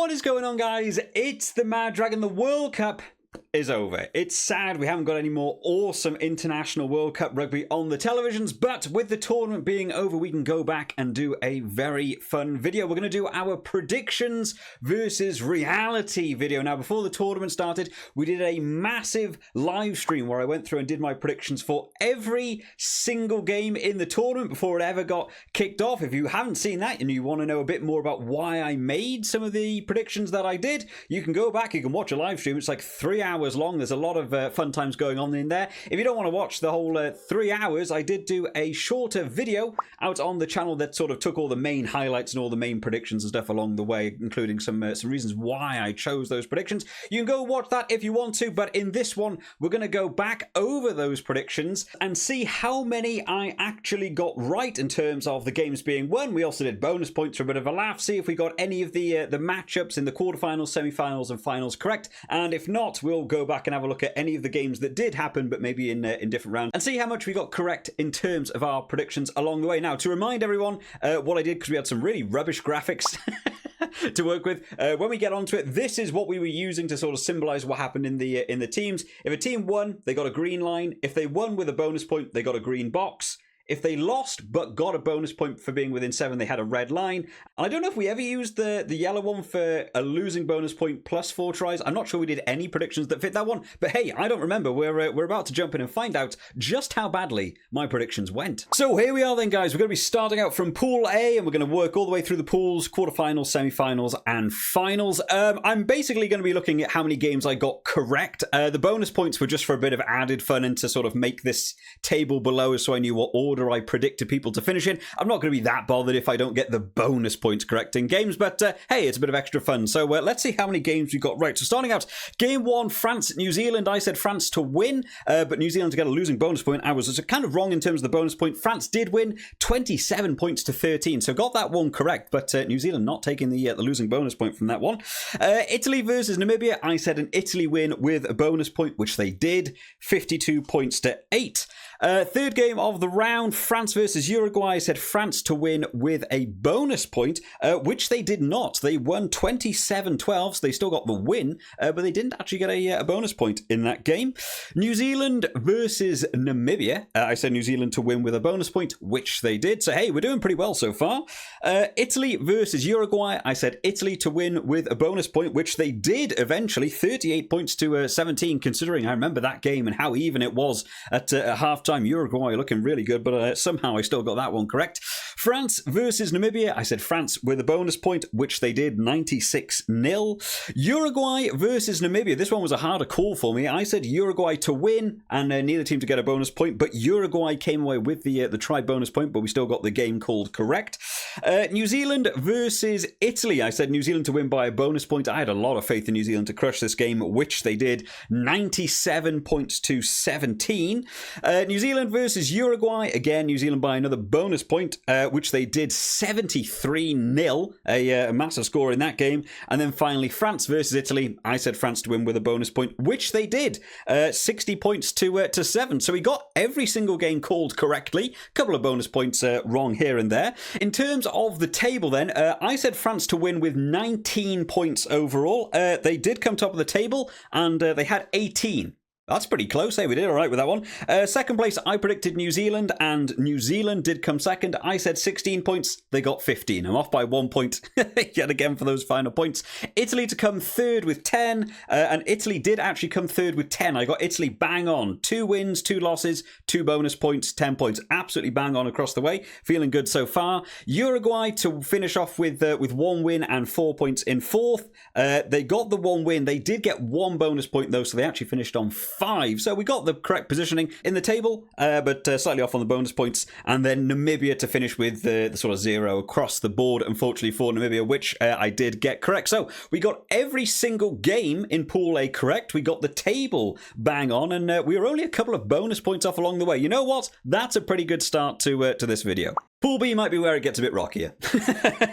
What is going on, guys? It's the Mad Dragon. The World Cup is over. It's sad we haven't got any more awesome international World Cup rugby on the televisions, but with the tournament being over, we can go back and do a very fun video. We're going to do our predictions versus reality video. Now, before the tournament started, we did a massive live stream where I went through and did my predictions for every single game in the tournament before it ever got kicked off. If you haven't seen that and you want to know a bit more about why I made some of the predictions that I did, you can go back, you can watch a live stream. It's like 3 hours long. There's a lot of fun times going on in there. If you don't want to watch the whole 3 hours, I did do a shorter video out on the channel that sort of took all the main highlights and all the main predictions and stuff along the way, including some reasons why I chose those predictions. You can go watch that if you want to, but in this one, we're going to go back over those predictions and see how many I actually got right in terms of the games being won. We also did bonus points for a bit of a laugh, see if we got any of the matchups in the quarterfinals, semi-finals, and finals correct, and if not, we'll go back and have a look at any of the games that did happen, but maybe in different rounds, and see how much we got correct in terms of our predictions along the way. Now, to remind everyone what I did, because we had some really rubbish graphics to work with. When we get onto it, this is what we were using to sort of symbolize what happened in the teams. If a team won, they got a green line. If they won with a bonus point, they got a green box. If they lost but got a bonus point for being within 7, they had a red line. And I don't know if we ever used the yellow one for a losing bonus point plus 4 tries. I'm not sure we did any predictions that fit that one. But hey, I don't remember. We're about to jump in and find out just how badly my predictions went. So here we are then, guys. We're going to be starting out from Pool A, and we're going to work all the way through the pools, quarterfinals, semi-finals, and finals. I'm basically going to be looking at how many games I got correct. The bonus points were just for a bit of added fun and to sort of make this table below so I knew what order I predicted people to finish in. I'm not going to be that bothered if I don't get the bonus points correct in games, but hey, it's a bit of extra fun. So let's see how many games we got right. So starting out, game 1, France, New Zealand. I said France to win, but New Zealand to get a losing bonus point. I was kind of wrong in terms of the bonus point. France did win 27 points to 13, so got that one correct, but New Zealand not taking the losing bonus point from that one. Italy versus Namibia. I said an Italy win with a bonus point, which they did, 52 points to 8. Third game of the round, France versus Uruguay. I said France to win with a bonus point, which they did not. They won 27-12, so they still got the win, but they didn't actually get a bonus point in that game. New Zealand versus Namibia. I said New Zealand to win with a bonus point, which they did. So hey, we're doing pretty well so far. Italy versus Uruguay. I said Italy to win with a bonus point, which they did eventually, 38 points to 17, considering I remember that game and how even it was at halftime. Uruguay looking really good, but somehow I still got that one correct. France versus Namibia. I said France with a bonus point, which they did, 96-0. Uruguay versus Namibia. This one was a harder call for me. I said Uruguay to win and neither team to get a bonus point, but Uruguay came away with the try bonus point, but we still got the game called correct. New Zealand versus Italy. I said New Zealand to win by a bonus point. I had a lot of faith in New Zealand to crush this game, which they did, 97 points to 17. New Zealand versus Uruguay. Again, New Zealand by another bonus point, which they did, 73-0. A massive score in that game. And then finally, France versus Italy. I said France to win with a bonus point, which they did, 60 points to 7. So we got every single game called correctly. A couple of bonus points wrong here and there. In terms of the table then, I said France to win with 19 points overall. They did come top of the table, and they had 18. That's pretty close. Hey, we did all right with that one. Second place, I predicted New Zealand, and New Zealand did come second. I said 16 points. They got 15. I'm off by 1 point yet again for those final points. Italy to come third with 10, and Italy did actually come third with 10. I got Italy bang on. 2 wins, 2 losses, 2 bonus points, 10 points. Absolutely bang on across the way. Feeling good so far. Uruguay to finish off with 1 win and 4 points in fourth. They got the 1 win. They did get 1 bonus point though, so they actually finished on 5. So we got the correct positioning in the table, but slightly off on the bonus points. And then Namibia to finish with the sort of 0 across the board, unfortunately for Namibia, which I did get correct. So we got every single game in Pool A correct. We got the table bang on, and we were only a couple of bonus points off along the way. You know what? That's a pretty good start to this video. Pool B might be where it gets a bit rockier.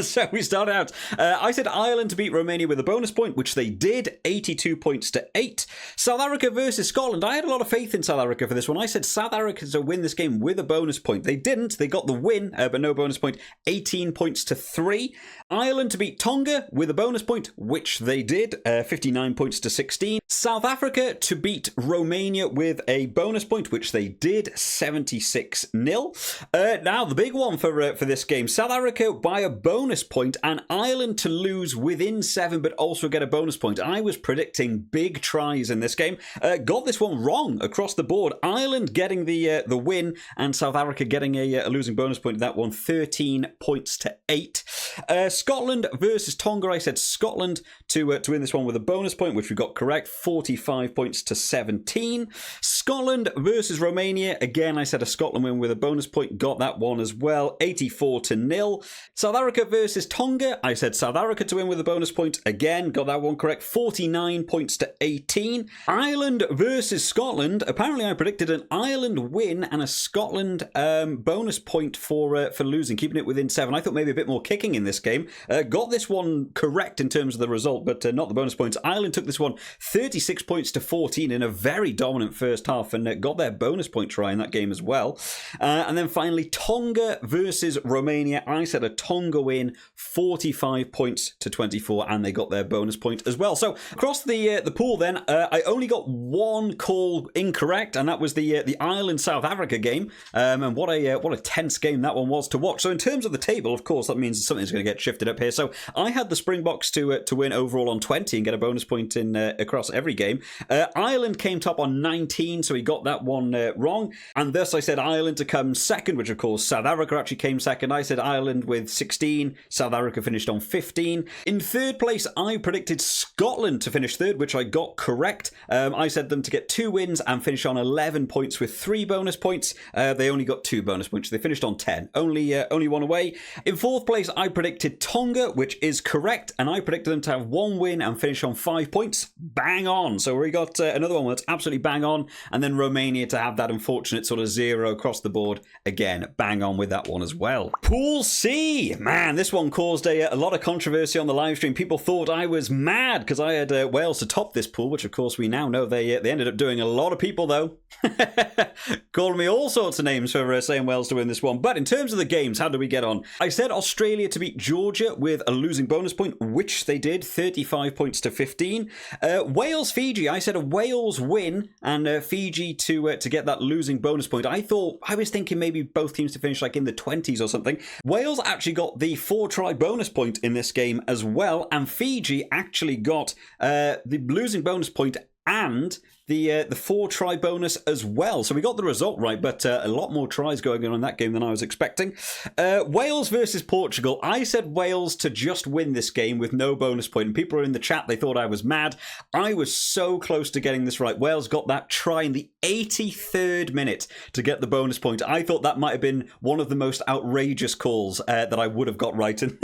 So we start out. I said Ireland to beat Romania with a bonus point, which they did, 82 points to 8. South Africa versus Scotland. I had a lot of faith in South Africa for this one. I said South Africa to win this game with a bonus point. They didn't. They got the win, but no bonus point, 18 points to 3. Ireland to beat Tonga with a bonus point, which they did, 59 points to 16. South Africa to beat Romania with a bonus point, which they did, 76-0. Now, the big one for this game, South Africa by a bonus point and Ireland to lose within 7 but also get a bonus point. I was predicting big tries in this game. Got this one wrong across the board. Ireland getting the win and South Africa getting a losing bonus point. That one, 13 points to 8. Scotland versus Tonga. I said Scotland to win this one with a bonus point, which we got correct, 45 points to 17. Scotland versus Romania. Again, I said a Scotland win with a bonus point. Got that one as well. 84-0. South Africa versus Tonga. I said South Africa to win with a bonus point. Again, got that one correct. 49 points to 18. Ireland versus Scotland. Apparently, I predicted an Ireland win and a Scotland bonus point for losing, keeping it within 7. I thought maybe a bit more kicking in this game. Got this one correct in terms of the result, but not the bonus points. Ireland took this one 36 points to 14 in a very dominant first half and got their bonus point try in that game as well. And then finally, Tonga versus Romania. I said a Tonga win, 45 points to 24, and they got their bonus point as well. So across the pool then, I only got one call incorrect, and that was the Ireland-South Africa game. And what a tense game that one was to watch. So in terms of the table, of course, that means something's going to get shifted up here. So I had the Springboks to win overall on 20 and get a bonus point in across every game. Ireland came top on 19, so he got that one wrong. And thus I said Ireland to come second, which of course South Africa actually came second. I said Ireland with 16. South Africa finished on 15. In third place, I predicted Scotland to finish third, which I got correct. I said them to get 2 wins and finish on 11 points with 3 bonus points. They only got 2 bonus points. They finished on 10. Only one away. In fourth place, I predicted Tonga, which is correct, and I predicted them to have 1 win and finish on 5 points. Bang on. So we got another one that's absolutely bang on, and then Romania to have that unfortunate sort of 0 across the board. Again, bang on with that one as well. Pool C. Man, this one caused a lot of controversy on the live stream. People thought I was mad because I had Wales to top this pool, which of course we now know they ended up doing. A lot of people, though, calling me all sorts of names for saying Wales to win this one. But in terms of the games, how do we get on? I said Australia to beat Georgia with a losing bonus point, which they did, 35 points to 15. Wales-Fiji, I said a Wales win and Fiji to get that losing bonus point. I was thinking maybe both teams to finish like in the 20s or something. Wales actually got the 4-try bonus point in this game as well, and Fiji actually got the losing bonus point and the 4-try bonus as well. So we got the result right, but a lot more tries going on in that game than I was expecting. Wales versus Portugal. I said Wales to just win this game with no bonus point, and people are in the chat, they thought I was mad. I was so close to getting this right. Wales got that try in the 83rd minute to get the bonus point. I thought that might have been one of the most outrageous calls that I would have got right in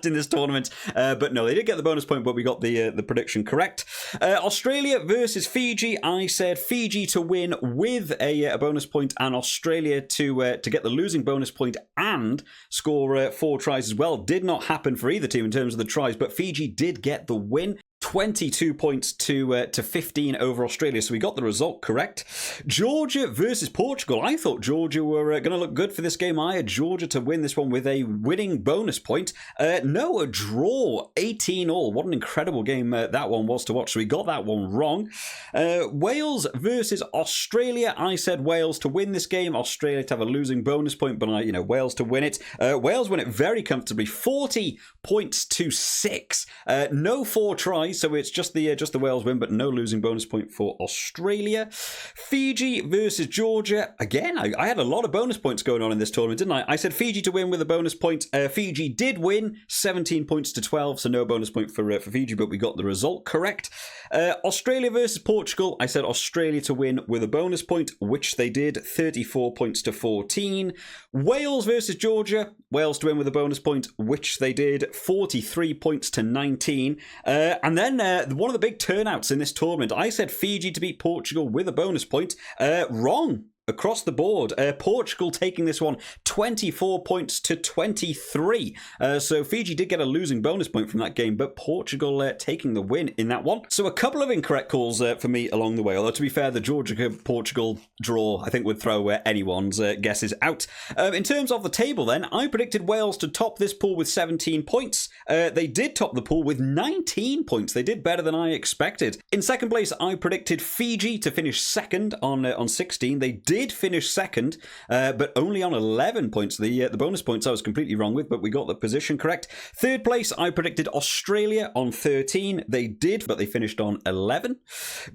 this tournament. But no, they did get the bonus point, but we got the prediction correct. Australia versus Fiji. I said Fiji to win with a bonus point and Australia to get the losing bonus point and score 4 tries as well. Did not happen for either team in terms of the tries, but Fiji did get the win. 22 points to 15 over Australia, so we got the result correct. Georgia versus Portugal. I thought Georgia were going to look good for this game. I had Georgia to win this one with a winning bonus point. No, a draw, 18-all. What an incredible game that one was to watch, so we got that one wrong. Wales versus Australia. I said Wales to win this game, Australia to have a losing bonus point, but Wales to win it. Wales win it very comfortably, 40 points to 6. No 4 tries, so it's just the Wales win, but no losing bonus point for Australia. Fiji versus Georgia. Again, I had a lot of bonus points going on in this tournament, didn't I? I said Fiji to win with a bonus point. Fiji did win, 17 points to 12, so no bonus point for Fiji, but we got the result correct. Australia versus Portugal. I said Australia to win with a bonus point, which they did, 34 points to 14. Wales versus Georgia. Wales to win with a bonus point, which they did, 43 points to 19. And then one of the big turnouts in this tournament, I said Fiji to beat Portugal with a bonus point. Wrong. across the board. Portugal taking this one 24 points to 23. So Fiji did get a losing bonus point from that game, but Portugal taking the win in that one. So a couple of incorrect calls for me along the way, although to be fair, the Georgia-Portugal draw I think would throw anyone's guesses out. In terms of the table then, I predicted Wales to top this pool with 17 points. They did top the pool with 19 points. They did better than I expected. In second place, I predicted Fiji to finish second on 16. They did finish second, but only on 11 points. The bonus points I was completely wrong with, but we got the position correct. Third place, I predicted Australia on 13. They did, but they finished on 11.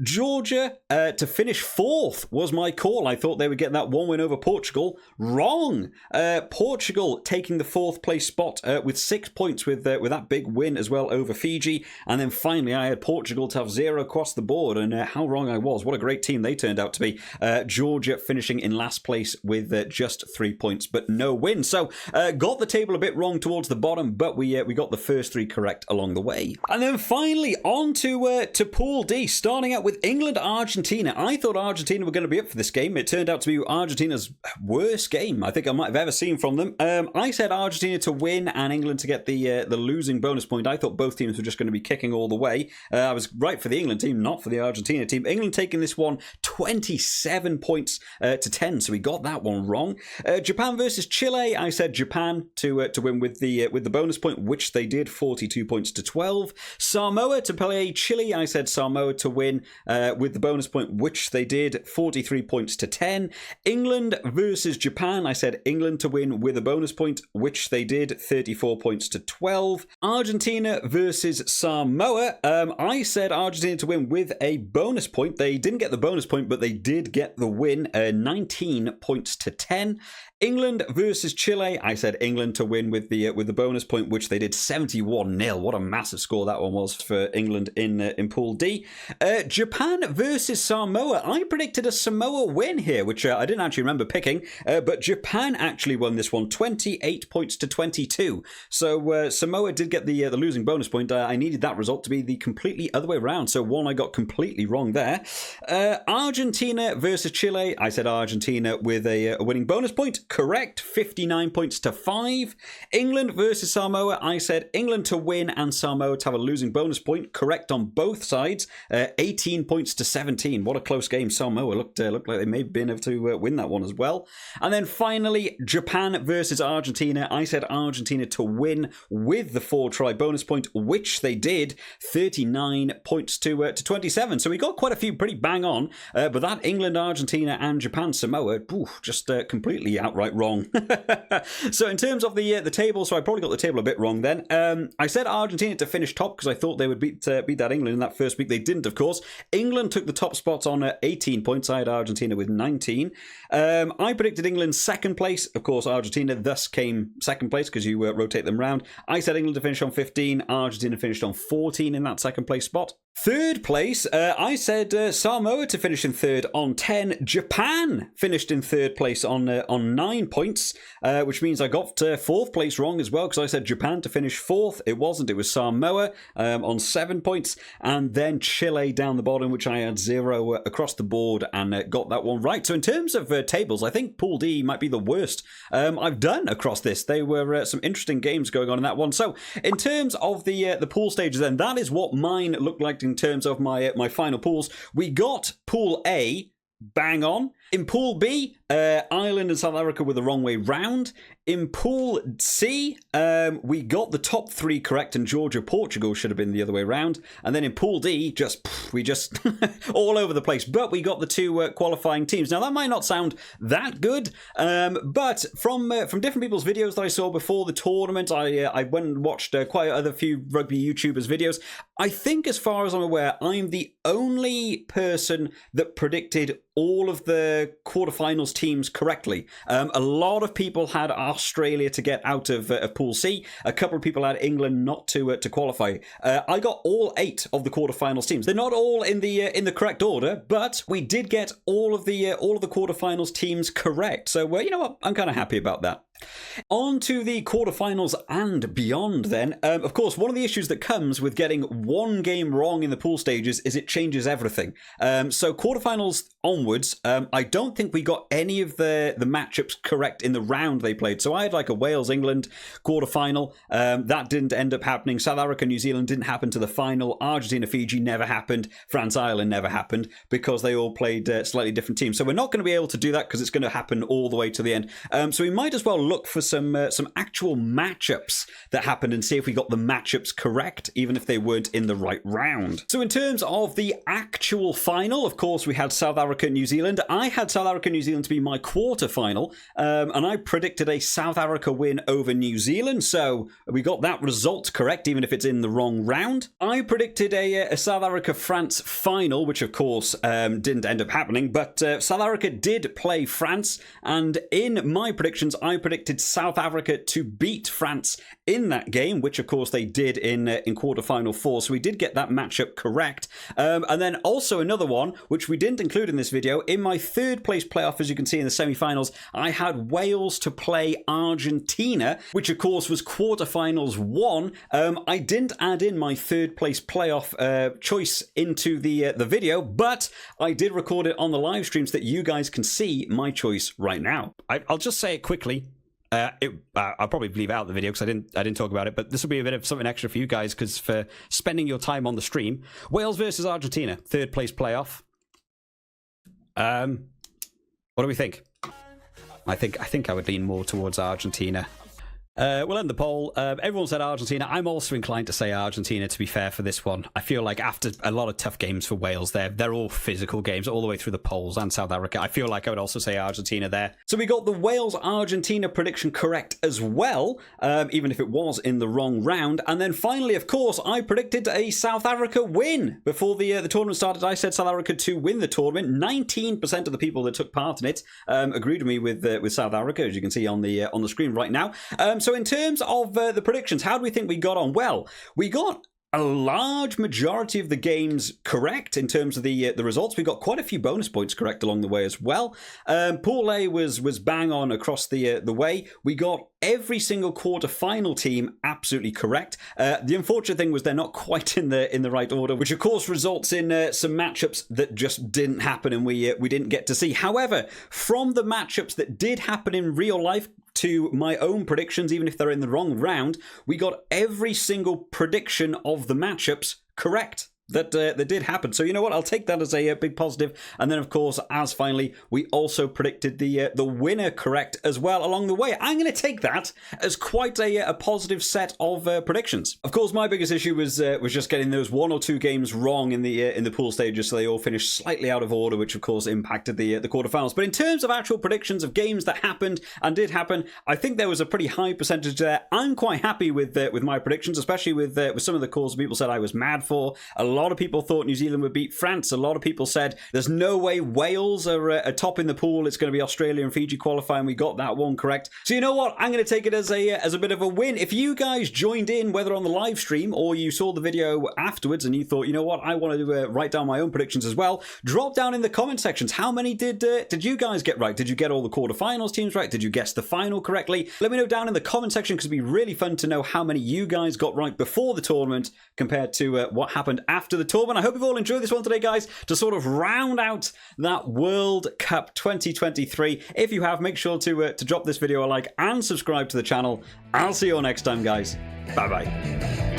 Georgia to finish fourth was my call. I thought they would get that one win over Portugal. Wrong. Portugal taking the fourth place spot with 6 points with that big win as well over Fiji. And then finally, I had Portugal to have 0 across the board, and how wrong I was. What a great team they turned out to be. Georgia finishing in last place with just 3 points, but no win. So got the table a bit wrong towards the bottom, but we got the first 3 correct along the way. And then finally on to Pool D, starting out with England-Argentina. I thought Argentina were going to be up for this game. It turned out to be Argentina's worst game I think I might have ever seen from them. I said Argentina to win and England to get the losing bonus point. I thought both teams were just going to be kicking all the way. I was right for the England team, not for the Argentina team. England taking this one 27 points to 10, so we got that one wrong. Japan versus Chile, I said Japan to win with the bonus point, which they did, 42 points to 12. Samoa to play Chile, I said Samoa to win with the bonus point, which they did, 43 points to 10. England versus Japan, I said England to win with a bonus point, which they did, 34 points to 12. Argentina versus Samoa, I said Argentina to win with a bonus point. They didn't get the bonus point, but they did get the win, 19 points to 10. England versus Chile, I said England to win with the bonus point, which they did, 71-0. What a massive score that one was for England in Pool D. Japan versus Samoa, I predicted a Samoa win here, which I didn't actually remember picking, but Japan actually won this one, 28 points to 22. So Samoa did get the losing bonus point. I needed that result to be the completely other way around, so one I got completely wrong there. Argentina versus Chile, I said Argentina with a winning bonus point. Correct, 59 points to 5. England versus Samoa, I said England to win and Samoa to have a losing bonus point. Correct on both sides, 18 points to 17. What a close game. Samoa looked like they may have been able to win that one as well. And then finally, Japan versus Argentina. I said Argentina to win with the 4-try bonus point, which they did, 39 points to 27. So we got quite a few pretty bang on, but that England, Argentina and Japan, Samoa, just completely outright wrong. So in terms of the table, so I probably got the table a bit wrong then. I said Argentina to finish top because I thought they would beat that England in that first week. They didn't, of course. England took the top spots on 18 points. I had Argentina with 19. I predicted England second place. Of course, Argentina thus came second place because you rotate them round. I said England to finish on 15. Argentina finished on 14 in that second place spot. Third place, I said Samoa to finish in third on 10. Japan finished in third place on 9 points, which means I got fourth place wrong as well because I said Japan to finish fourth. It wasn't. It was Samoa on 7 points, and then Chile down the bottom, which I had 0 across the board and got that one right. So in terms of tables, I think Pool D might be the worst I've done across this. There were some interesting games going on in that one. So in terms of the pool stages, then that is what mine looked like in terms of my final pools. We got Pool A bang on. In Pool B, Ireland and South Africa were the wrong way round. In Pool C, we got the top 3 correct, and Georgia, Portugal should have been the other way round. And then in Pool D, we just all over the place. But we got the 2 qualifying teams. Now that might not sound that good, but from different people's videos that I saw before the tournament, I went and watched quite a few rugby YouTubers' videos. I think, as far as I'm aware, I'm the only person that predicted all of the quarterfinals teams correctly. A lot of people had Australia to get out of Pool C. A couple of people had England not to qualify. I got all 8 of the quarterfinals teams. They're not all in the correct order, but we did get all of the quarterfinals teams correct. So you know what? I'm kind of happy about that. On to the quarterfinals and beyond then. Of course, one of the issues that comes with getting one game wrong in the pool stages is it changes everything. So quarterfinals onwards, I don't think we got any of the matchups correct in the round they played. So I had like a Wales-England quarterfinal. That didn't end up happening. South Africa-New Zealand didn't happen to the final. Argentina-Fiji never happened. France-Ireland never happened because they all played slightly different teams. So we're not going to be able to do that because it's going to happen all the way to the end. So we might as well look for some actual matchups that happened and see if we got the matchups correct, even if they weren't in the right round. So in terms of the actual final, of course, we had South Africa, New Zealand. I had South Africa, New Zealand to be my quarterfinal, and I predicted a South Africa win over New Zealand, so we got that result correct, even if it's in the wrong round. I predicted a South Africa-France final, which of course didn't end up happening, but South Africa did play France, and in my predictions, I predicted South Africa to beat France in that game, which of course they did in quarterfinal 4, so we did get that matchup correct. And then also another one, which we didn't include in this video, in my third place playoff, as you can see in the semi-finals, I had Wales to play Argentina, which of course was quarterfinals 1. I didn't add in my third place playoff choice into the video, but I did record it on the live stream so that you guys can see my choice right now. I'll just say it quickly. I'll probably leave out the video because I didn't talk about it, but this will be a bit of something extra for you guys because for spending your time on the stream. Wales versus Argentina, third place playoff. What do we think? I think I would lean more towards Argentina. We'll end the poll. Everyone said Argentina. I'm also inclined to say Argentina, to be fair, for this one. I feel like after a lot of tough games for Wales there, they're all physical games all the way through the polls, and South Africa. I feel like I would also say Argentina there. So we got the Wales-Argentina prediction correct as well, even if it was in the wrong round. And then finally, of course, I predicted a South Africa win. Before the tournament started, I said South Africa to win the tournament. 19% of the people that took part in it agreed with me with South Africa, as you can see on the screen right now. So in terms of the predictions, how do we think we got on? Well, we got a large majority of the games correct in terms of the results. We got quite a few bonus points correct along the way as well. Pool A was bang on across the way. We got every single quarter-final team absolutely correct. The unfortunate thing was they're not quite in the right order, which of course results in some matchups that just didn't happen and we didn't get to see. However, from the matchups that did happen in real life to my own predictions, even if they're in the wrong round, we got every single prediction of the matchups correct. That did happen. So you know what? I'll take that as a big positive. And then, of course, as finally, we also predicted the winner correct as well along the way. I'm going to take that as quite a positive set of predictions. Of course, my biggest issue was just getting those 1 or 2 games wrong in the pool stages, so they all finished slightly out of order, which of course impacted the quarterfinals. But in terms of actual predictions of games that happened and did happen, I think there was a pretty high percentage there. I'm quite happy with my predictions, especially with some of the calls people said I was mad for. A lot of people thought New Zealand would beat France. A lot of people said there's no way Wales are top in the pool. It's going to be Australia and Fiji qualifying. We got that one correct. So you know what? I'm going to take it as a bit of a win. If you guys joined in, whether on the live stream or you saw the video afterwards and you thought, you know what, I want to write down my own predictions as well, drop down in the comment sections. How many did you guys get right? Did you get all the quarterfinals teams right? Did you guess the final correctly? Let me know down in the comment section because it'd be really fun to know how many you guys got right before the tournament compared to what happened after the tournament. I hope you've all enjoyed this one today, guys, to sort of round out that World Cup 2023. If you have, make sure to drop this video a like and subscribe to the channel. I'll see you all next time, guys. Bye-bye.